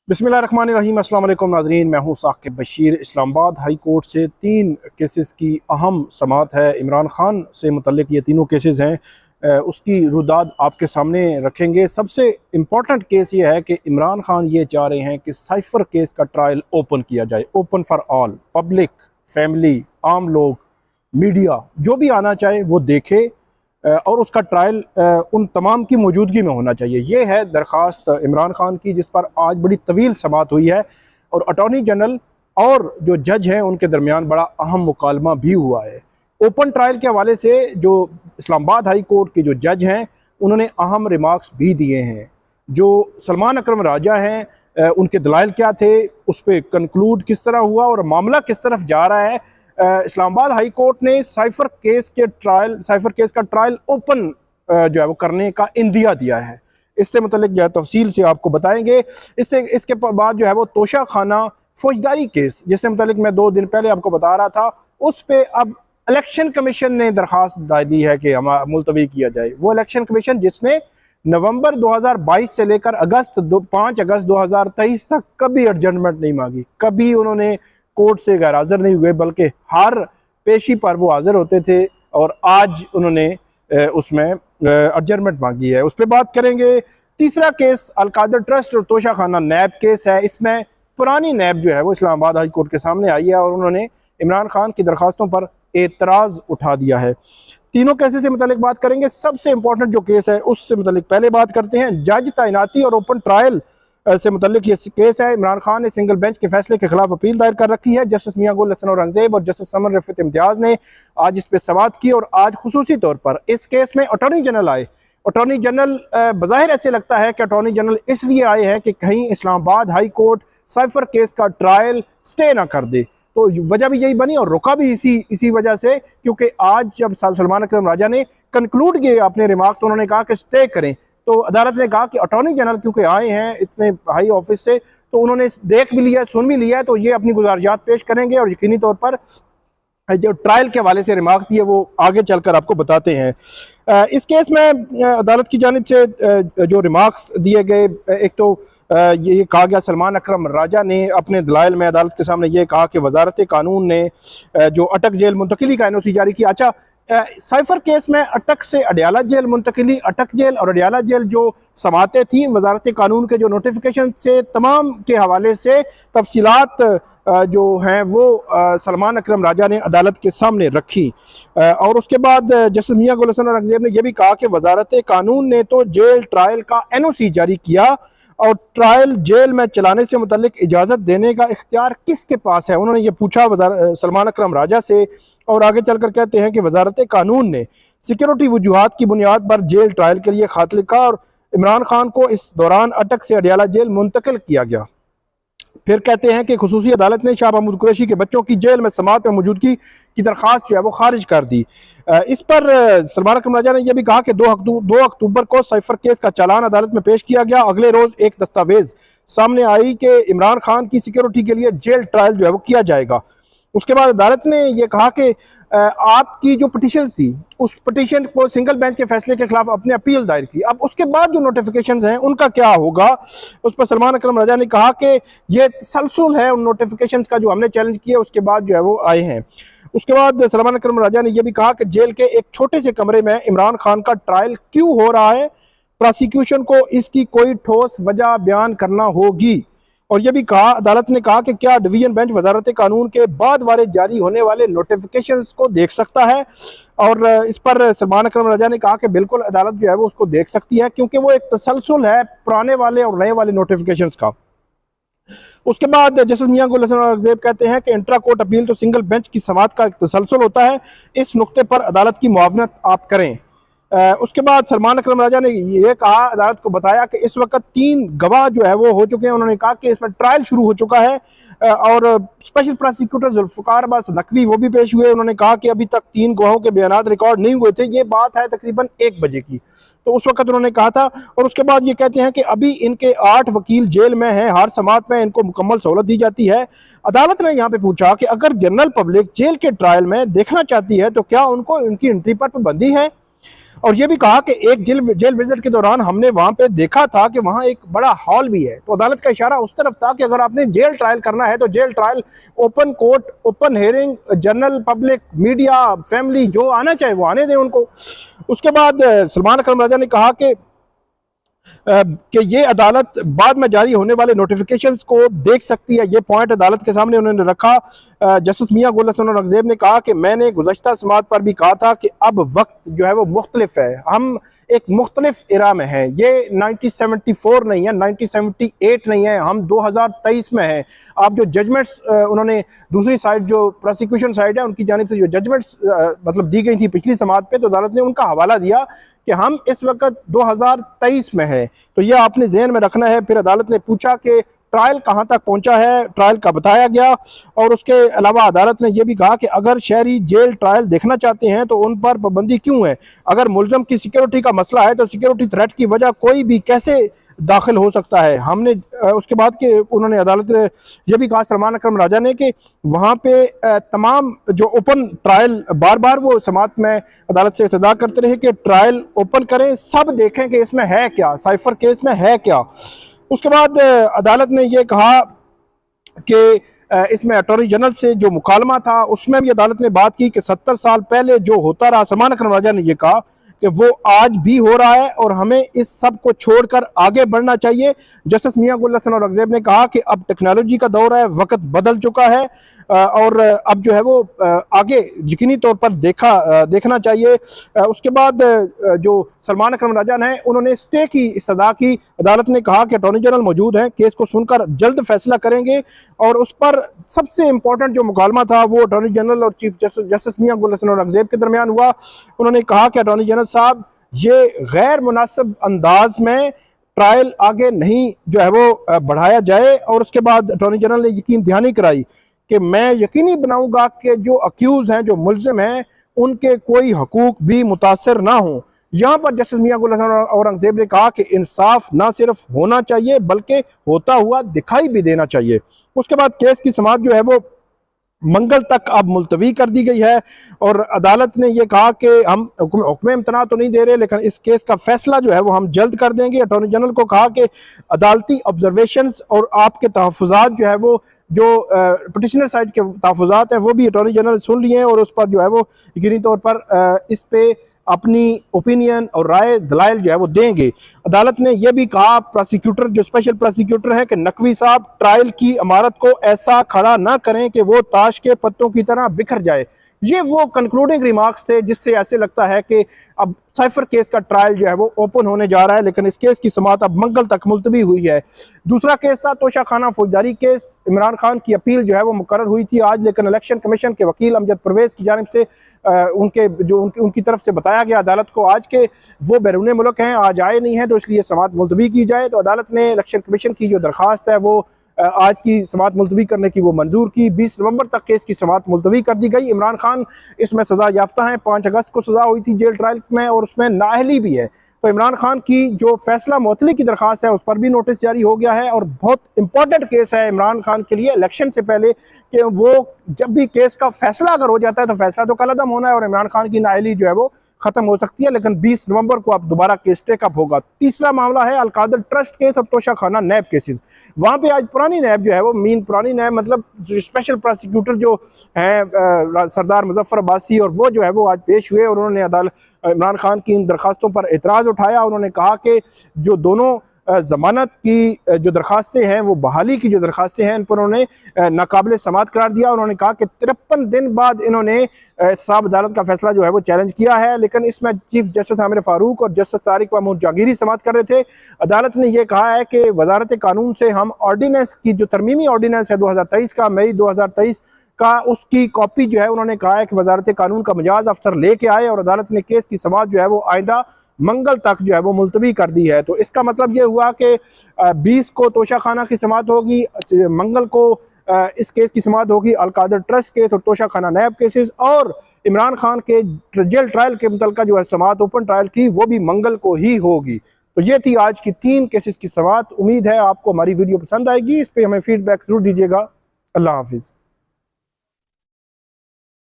बिस्मिल्लाहिर्रहमानिर्रहीम। अस्सलाम वालेकुम नाज़रीन, मैं हूँ साकिब बशीर। इस्लामाबाद हाई कोर्ट से 3 केसेस की अहम समाअत है। इमरान खान से मुतल्लिक ये तीनों केसेस हैं, उसकी रुदाद आपके सामने रखेंगे। सबसे इम्पॉर्टेंट केस ये है कि इमरान खान ये चाह रहे हैं कि साइफ़र केस का ट्रायल ओपन किया जाए, open for all, public, family, आम लोग, मीडिया, जो भी आना चाहे वो देखे और उसका ट्रायल उन तमाम की मौजूदगी में होना चाहिए। ये है दरख्वास्त इमरान खान की, जिस पर आज बड़ी तवील समाअत हुई है और अटॉर्नी जनरल और जो जज हैं उनके दरमियान बड़ा अहम मुकालमा भी हुआ है। ओपन ट्रायल के हवाले से जो इस्लामाबाद हाई कोर्ट के जो जज हैं उन्होंने अहम रिमार्क्स भी दिए हैं। जो सलमान अकरम राजा हैं, उनके दलाइल क्या थे, उस पर कंक्लूड किस तरह हुआ और मामला किस तरफ जा रहा है। इस्लामाबाद हाई कोर्ट ने साइफर केस का ट्रायल ओपन जो है वो करने का इंदिया दिया है। इससे मुतल्लिक जो है तफसील से आपको बताएंगे। इसके बाद जो है वो तोशा खाना फौजदारी केस, जिससे मुतल्लिक मैं 2 दिन पहले आपको बता रहा था, उस पर अब इलेक्शन कमीशन ने दरख्वास्त दी है कि हम मुलतवी किया जाए। वो इलेक्शन कमीशन जिसने नवंबर 2022 से लेकर 5 अगस्त 2023 तक कभी एडजमेंट नहीं मांगी, कभी उन्होंने कोर्ट से गैर हाजिर नहीं हुए, बल्कि हर पेशी पर वो हाजिर होते थे और आज उन्होंने उसमें एडजमेंट मांगी है। उस पर बात करेंगे। तीसरा केस अलकादर ट्रस्ट और तोशा खाना नैब केस है। इसमें पुरानी नैब जो है वो इस्लामाबाद हाई कोर्ट के सामने आई है और उन्होंने इमरान खान की दरख्वास्तों पर एतराज़ उठा दिया है। तीनों केसेस से मुतालिक बात करेंगे। सबसे इंपॉर्टेंट जो केस है उससे मुतालिक पहले बात करते हैं। जज तैनाती और ओपन ट्रायल से मुतल्लिक ये केस है। इमरान खान ने सिंगल बेंच के फैसले के खिलाफ अपील दायर कर रखी है। जस्टिस मियां गुल हसन औरंगजेब और जस्टिस समन रफीक इम्तियाज ने आज इस पर समाअत की और आज खुसूसी तौर पर इस केस में अटॉर्नी जनरल आए। अटॉर्नी जनरल बज़ाहिर ऐसे लगता है कि अटॉर्नी जनरल इसलिए आए हैं कि कहीं Islamabad high court cipher case का ट्रायल स्टे ना कर दे, तो वजह भी यही बनी और रुका भी इसी वजह से, क्योंकि आज जब सलमान अकरम राजा ने कंक्लूड किए अपने रिमार्क्स, उन्होंने कहा कि स्टे करें, तो अदालत ने कहा कि अटॉर्नी जनरल क्योंकि आए हैं इतने हाई ऑफिस से, तो उन्होंने देख भी लिया, सुन भी लिया है, तो ये अपनी गुजारिशात पेश करेंगे और यकीनी तौर पर जो ट्रायल के हवाले से रिमार्क्स दिए वो आगे चलकर आपको बताते हैं। इस केस में अदालत की जानिब से जो रिमार्क्स दिए गए, एक तो ये कहा गया, सलमान अकरम राजा ने अपने दलाइल में अदालत के सामने ये कहा कि वजारत कानून ने जो अटक जेल मुंतकिली का NOC जारी किया। अच्छा, साइफर केस में अटक से अडियाला जेल मुंतकिली, अटक जेल और अडियाला जेल जो समातें थी, वजारत कानून के जो नोटिफिकेशन से तमाम के हवाले से तफसीलात जो हैं वो सलमान अकरम राजा ने अदालत के सामने रखी। और उसके बाद जस्टिस मियां गुल हसन औरंगजेब ने यह भी कहा कि वजारत कानून ने तो जेल ट्रायल का NOC जारी किया और ट्रायल जेल में चलाने से मुतल्लिक इजाज़त देने का इख्तियार किसके पास है, उन्होंने ये पूछा सलमान अकरम राजा से। और आगे चलकर कहते हैं कि वजारत कानून ने सिक्योरिटी वजूहात की बुनियाद पर जेल ट्रायल के लिए खत लिखा और इमरान खान को इस दौरान अटक से अडियाला जेल मुंतकिल किया गया। फिर कहते हैं कि खुसूसी अदालत ने शाह महमूद कुरैशी के बच्चों की जेल में समाअत में मौजूदगी की दरख्वास्त जो है वो खारिज कर दी। इस पर सलमान अकरम राजा ने यह भी कहा कि 2 अक्टूबर को साइफर केस का चालान अदालत में पेश किया गया। अगले रोज एक दस्तावेज सामने आई कि इमरान खान की सिक्योरिटी के लिए जेल ट्रायल जो है वो किया जाएगा। उसके बाद अदालत ने यह कहा कि आपकी जो पिटीशन थी उस पिटीशन को सिंगल बेंच के फैसले के खिलाफ अपने अपील दायर की। अब उसके बाद जो नोटिफिकेशंस हैं उनका क्या होगा, उस पर सलमान अकरम राजा ने कहा कि ये तसलसल है उन नोटिफिकेशंस का जो हमने चैलेंज किए उसके बाद जो है वो आए हैं। उसके बाद सलमान अकरम राजा ने यह भी कहा कि जेल के एक छोटे से कमरे में इमरान खान का ट्रायल क्यों हो रहा है, प्रोसिक्यूशन को इसकी कोई ठोस वजह बयान करना होगी। और यह भी कहा, अदालत ने कहा कि क्या डिवीजन बेंच वजारत कानून के बाद वाले जारी होने वाले नोटिफिकेशंस को देख सकता है। और इस पर सलमान अकरम राजा ने कहा कि बिल्कुल अदालत जो है वो उसको देख सकती है, क्योंकि वो एक तसलसल है पुराने वाले और नए वाले नोटिफिकेशंस का। उसके बाद जस्टिस मियां गुल हसन औरंगजेब कहते हैं कि इंट्रा कोर्ट अपील तो सिंगल बेंच की समाअत का एक तसलसल होता है, इस नुक्ते पर अदालत की मुआवनत आप करें। उसके बाद सलमान अकरम राजा ने यह कहा, अदालत को बताया कि इस वक्त 3 गवाह जो है वो हो चुके हैं। उन्होंने कहा कि इसमें ट्रायल शुरू हो चुका है और स्पेशल प्रोसिक्यूटर जुल्फ़िकार अब्बास नकवी वो भी पेश हुए। उन्होंने कहा कि अभी तक 3 गवाहों के बयान रिकॉर्ड नहीं हुए थे। ये बात है तकरीबन 1 बजे की, तो उस वक्त उन्होंने कहा था। और उसके बाद ये कहते हैं कि अभी इनके 8 वकील जेल में हैं, हर समाअत में इनको मुकम्मल सहूलत दी जाती है। अदालत ने यहाँ पे पूछा कि अगर जनरल पब्लिक जेल के ट्रायल में देखना चाहती है तो क्या उनको उनकी एंट्री पर पाबंदी है। और ये भी कहा कि एक जेल विजिट के दौरान हमने वहां पे देखा था कि वहां एक बड़ा हॉल भी है। तो अदालत का इशारा उस तरफ था कि अगर आपने जेल ट्रायल करना है तो jail trial, open court, open hearing, general public, media, family, जो आना चाहे वो आने दें उनको। उसके बाद सलमान अकरम राजा ने कहा कि ये अदालत बाद में जारी होने वाले नोटिफिकेशंस को देख सकती है। ये पॉइंट अदालत के सामने उन्होंने रखा। जस्टिस मियां गुल हसन औरंगजेब ने कहा कि मैंने गुज़श्ता समात पर भी कहा था कि अब वक्त जो है वो मुख्तलिफ है, हम एक मुख्तलिफ इरा में हैं। ये 1974 नहीं है, 1978 नहीं है, हम 2023 में हैं। आप जो जजमेंट्स उन्होंने दूसरी साइड, जो प्रोसिक्यूशन साइड है, उनकी जानिब से जो जजमेंट्स मतलब दी गई थी पिछली समात पे, तो अदालत ने उनका हवाला दिया कि हम इस वक्त 2023 में हैं। तो ये आपने जहन में रखना है। फिर अदालत ने पूछा कि ट्रायल कहाँ तक पहुंचा है, ट्रायल का बताया गया। और उसके अलावा अदालत ने यह भी कहा कि अगर शहरी जेल ट्रायल देखना चाहते हैं तो उन पर पाबंदी क्यों है। अगर मुलजम की सिक्योरिटी का मसला है तो सिक्योरिटी थ्रेट की वजह कोई भी कैसे दाखिल हो सकता है। हमने उसके बाद के उन्होंने अदालत ने यह भी कहा, सलमान अकरम राजा ने, कि वहाँ पे तमाम जो ओपन ट्रायल, बार बार वो समात में अदालत से इस्तदा करते रहे कि ट्रायल ओपन करें, सब देखें कि इसमें है क्या, साइफर केस में है क्या। उसके बाद अदालत ने यह कहा कि इसमें अटॉर्नी जनरल से जो मुकालमा था उसमें भी अदालत ने बात की कि 70 साल पहले जो होता रहा, सलमान अकरम राजा ने यह कहा कि वो आज भी हो रहा है और हमें इस सब को छोड़कर आगे बढ़ना चाहिए। जस्टिस मियां गुल हसन औरंगजेब ने कहा कि अब टेक्नोलॉजी का दौर है, वक्त बदल चुका है और अब जो है वो आगे यकीनी तौर पर देखना चाहिए। उसके बाद जो सलमान अकरम राजा हैं उन्होंने स्टे की इस्तदा की। अदालत ने कहा कि अटॉर्नी जनरल मौजूद हैं, केस को सुनकर जल्द फैसला करेंगे। और उस पर सबसे इम्पोर्टेंट जो मुकालमा था वो अटॉर्नी जनरल और चीफ जस्टिस मियां गुल हसन औरंगजेब के दरमियान हुआ। उन्होंने कहा कि अटॉर्नी जनरल साहब, ये गैर मुनासिब अंदाज में ट्रायल आगे नहीं जो है वो बढ़ाया जाए। और उसके बाद अटॉर्नी जनरल ने यकीन दहानी कराई कि मैं यकीनी बनाऊंगा कि जो अक्यूज हैं, जो मुल्जिम हैं, उनके कोई हकूक भी मुतासर ना हो। यहाँ पर जस्टिस मियां गुल हसन औरंगजेब ने कहा कि इंसाफ ना सिर्फ होना चाहिए बल्कि होता हुआ दिखाई भी देना चाहिए। उसके बाद केस की समाअत जो है वो मंगल तक अब मुलतवी कर दी गई है। और अदालत ने यह कहा कि हम हुक्म इम्तना तो नहीं दे रहे, लेकिन इस केस का फैसला जो है वो हम जल्द कर देंगे। अटॉर्नी जनरल को कहा कि अदालती ऑब्जर्वेशंस और आपके तहफ़्फ़ुज़ात जो है वो, जो पिटिशनर साइड के तहफ़्फ़ुज़ात हैं, वो भी अटॉर्नी जनरल सुन लिए और उस पर जो है वो यकीनी तौर पर इस पे अपनी ओपिनियन और राय दलाइल जो है वो देंगे। अदालत ने यह भी कहा, प्रोसिक्यूटर जो स्पेशल प्रोसिक्यूटर है, कि नकवी साहब ट्रायल की इमारत को ऐसा खड़ा ना करें कि वो ताश के पत्तों की तरह बिखर जाए। ये वो कंक्लूडिंग रिमार्क्स थे जिससे ऐसे लगता है कि अब साइफर केस का ट्रायल जो है वो ओपन होने जा रहा है, लेकिन इस केस की समाअत अब मंगल तक मुलतवी हुई है। दूसरा केस था तोशा खाना फौजदारी केस। इमरान खान की अपील जो है वो मुकर्रर हुई थी आज, लेकिन इलेक्शन कमीशन के वकील अमजद परवेज की जानिब से उनकी तरफ से बताया गया अदालत को आज के वो बैरून मुल्क हैं, आज आए नहीं हैं, तो इसलिए समाअत मुलतवी की जाए। तो अदालत ने इलेक्शन कमीशन की जो दरख्वास्त है वो आज की समाअत मुलतवी करने की वो मंजूर की। 20 नवंबर तक केस की समाअत मुलतवी कर दी गई। इमरान खान इसमें सज़ा याफ्ता हैं, 5 अगस्त को सज़ा हुई थी जेल ट्रायल में और उसमें नाअहली भी है। तो इमरान खान की जो फैसला मुअत्तली की दरख्वास्त है उस पर भी नोटिस जारी हो गया है। और बहुत इंपॉर्टेंट केस है इमरान खान के लिए इलेक्शन से पहले, कि वो जब भी केस का फैसला अगर हो जाता है तो फैसला तो कलअदम होना है और इमरान खान की नाअहली जो है वो खत्म हो सकती है, लेकिन 20 नवंबर को अब दोबारा केस टेकअप होगा। तीसरा मामला है अलकादर ट्रस्ट केस और तोशा खाना नैब केसेस। वहाँ पे आज पुरानी नैब जो है वो पुरानी नैब मतलब स्पेशल प्रोसिक्यूटर जो हैं सरदार मुजफ्फर अब्बासी, और वो जो है वो आज पेश हुए और उन्होंने इमरान खान की इन दरखास्तों पर एतराज़ उठाया। उन्होंने कहा कि जो दोनों ज़मानत की जो दरखास्तें हैं, वो बहाली की जो दरखास्तें हैं, इन पर उन्होंने नाकाबिल समाअत करार दिया। उन्होंने कहा कि 53 दिन बाद इन्होंने एहतसाब अदालत का फैसला जो है वो चैलेंज किया है, लेकिन इसमें चीफ जस्टिस आमिर फारूक और जस्टिस तारिक महमूद जहांगीरी समाअत कर रहे थे। अदालत ने यह कहा है कि वजारत कानून से हम ऑर्डीनेंस की जो तरमीमी ऑर्डीनेंस है 2023 का, मई 2023 का, उसकी कॉपी जो है उन्होंने कहा है कि वजारत कानून का मिजाज अफसर लेके आए और अदालत ने केस की समाअत जो है वो आइंदा मंगल तक जो है वो मुलतवी कर दी है। तो इसका मतलब ये हुआ कि 20 को तोशा खाना की समाअत होगी, मंगल को इस केस की समाअत होगी अलकादर ट्रस्ट केस और तोशा खाना नैब केसेस, और इमरान खान के जेल ट्रायल के मुतल्लिक़ जो है समाअत ओपन ट्रायल की वो भी मंगल को ही होगी। तो ये थी आज की 3 केसेस की समाअत। उम्मीद है आपको हमारी वीडियो पसंद आएगी। इस पर हमें फीडबैक जरूर दीजिएगा। अल्लाह हाफिज़।